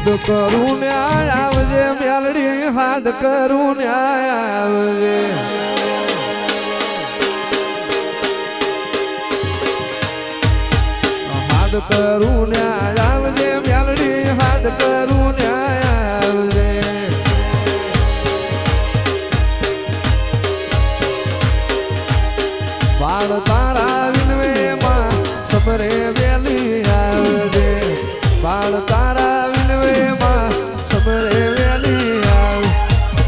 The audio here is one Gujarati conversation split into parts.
હાથ કરું ન્યાય આવજે મેલડી હાથ કરું ન્યાય આવજે હાથ કરું ન્યાય આવજે મેલડી હાથ કરું ન્યાય આવજે બાળ તારા વિનવે માં સમરે વેલી આવજે બાળ તારા વિનવે માં સમરે વેલી આવ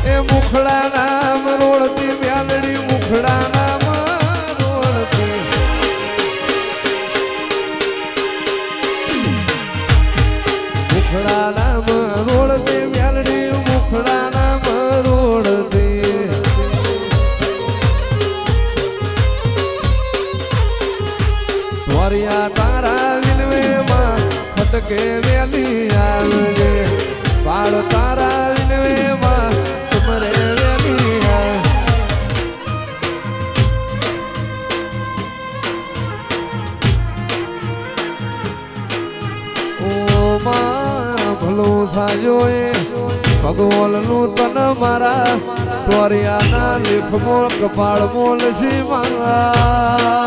એ મુખડા નામ રોડતી મેલડી મુખડા નામ રોડતી મુખડા નામ રોડતી મેલડી મુખડા નામ રોડતી વરિયા તારા વિનવે માં ખટકે વેલી આવજે બાળ તારા વિનવે માં સમરે વેલી આવ ઓ માં ભલું થાજો એ ભગવાન નું તન મારા વરિયાના લેખ મોલ કપાળ મોલ સી મારા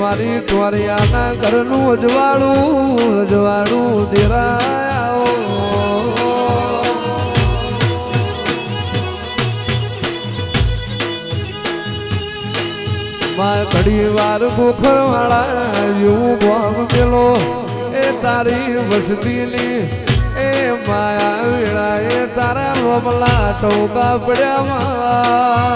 મારી ટોરિયાના ઘરનું અજવાળું દેરાયો માં ઘડી વાર ગોખર વાળા એવું ગોમ પેલો એ તારી વસતીની એ માયા વેળા એ તારા રોમલા ટોકા પડ્યા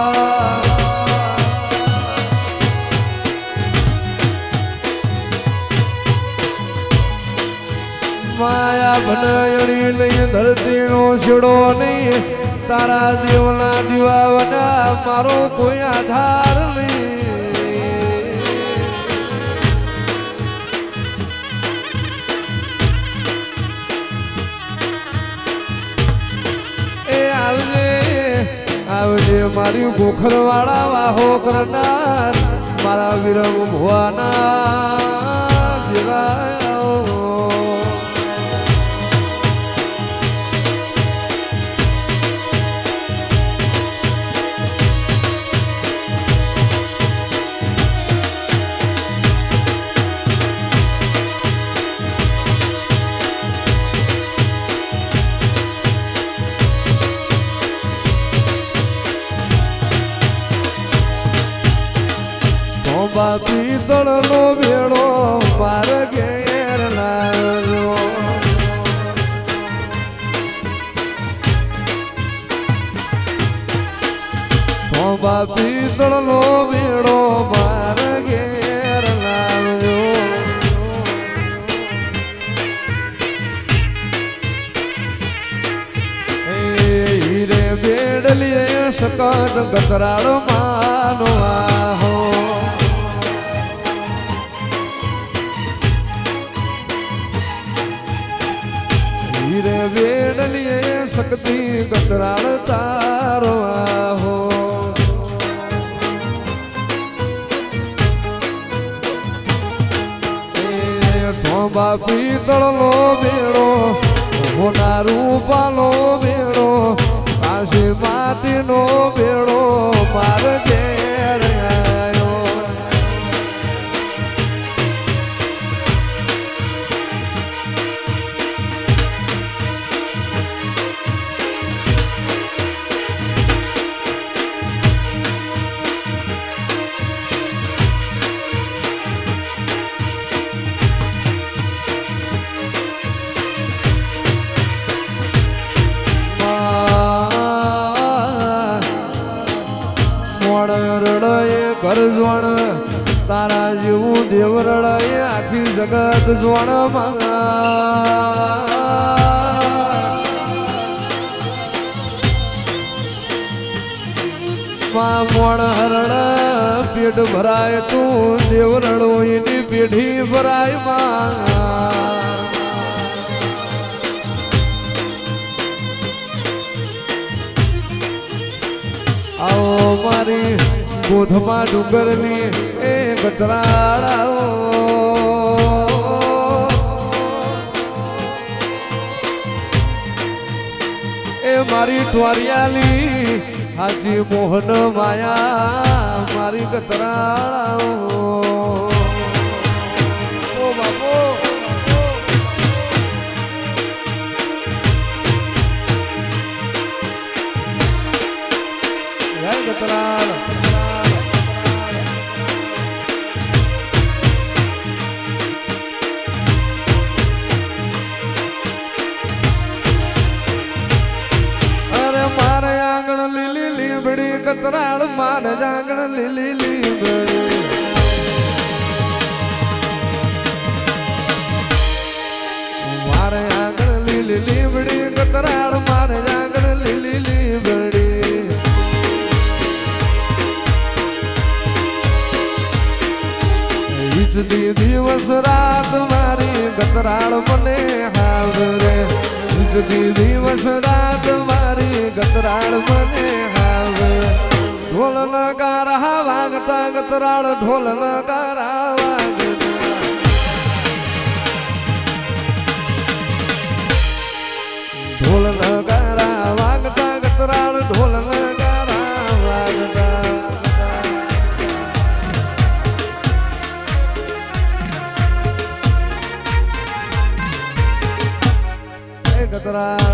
માયા ભનયણી નહીં ધરતી નો છેડો નહીં તારા દેવના દીવાના મારો કોઈ આધાર નહીં એ આવજે આવજે મારી ગોખરવાળા વાહો કરનાર મારા વિરમ ભુવાના દેવા બાપી તળનો ભેડો માર ઘેર લાવ્યો બાપી તળનો ભેડો માર ઘેર લાવ્યો હીરે બેડલીએ સકત કતરાળ માનો આહો હીરે વેડલીએ શક્તિ કતરાળ તારો આહો બાપી તળનો બેડો હોનારું પાલો બેડો કાશી માટીનો બેડો માર ઘેર આવ્યો ઘર જોણ તારા જેવું દેવ રડાય આખી જગત જોણ માં મોણ હરણ પેટ ભરાય તું દેવ રડો એની પેઢી ભરાય માં આવો મારી ગોધમાં ડુંગરની એ ગતરાળાઓ એ મારી ટોરિયાલી હાજી મોહન માયા મારી ગતરાળાઓ ઓ બાપો જય ગતરાળ ગતરાળ માર જાગણ લીલી લીબડી મારે આગળ લીલી લીબડી ગતરાળ માર જાગણ લીલી લીબડી ઈજતી દિવસ રાત મારી ગતરાળ મને હાવરે ઈજતી દિવસ રાત મારી ગતરાળ મને હાવરે ઢોલ નગારા વાગતા ગતરાળ ઢોલ નગારા વાગતા ઢોલ નગારા વાગતા ગતરાળ ઢોલ નગારા વાગતા ગતરાળ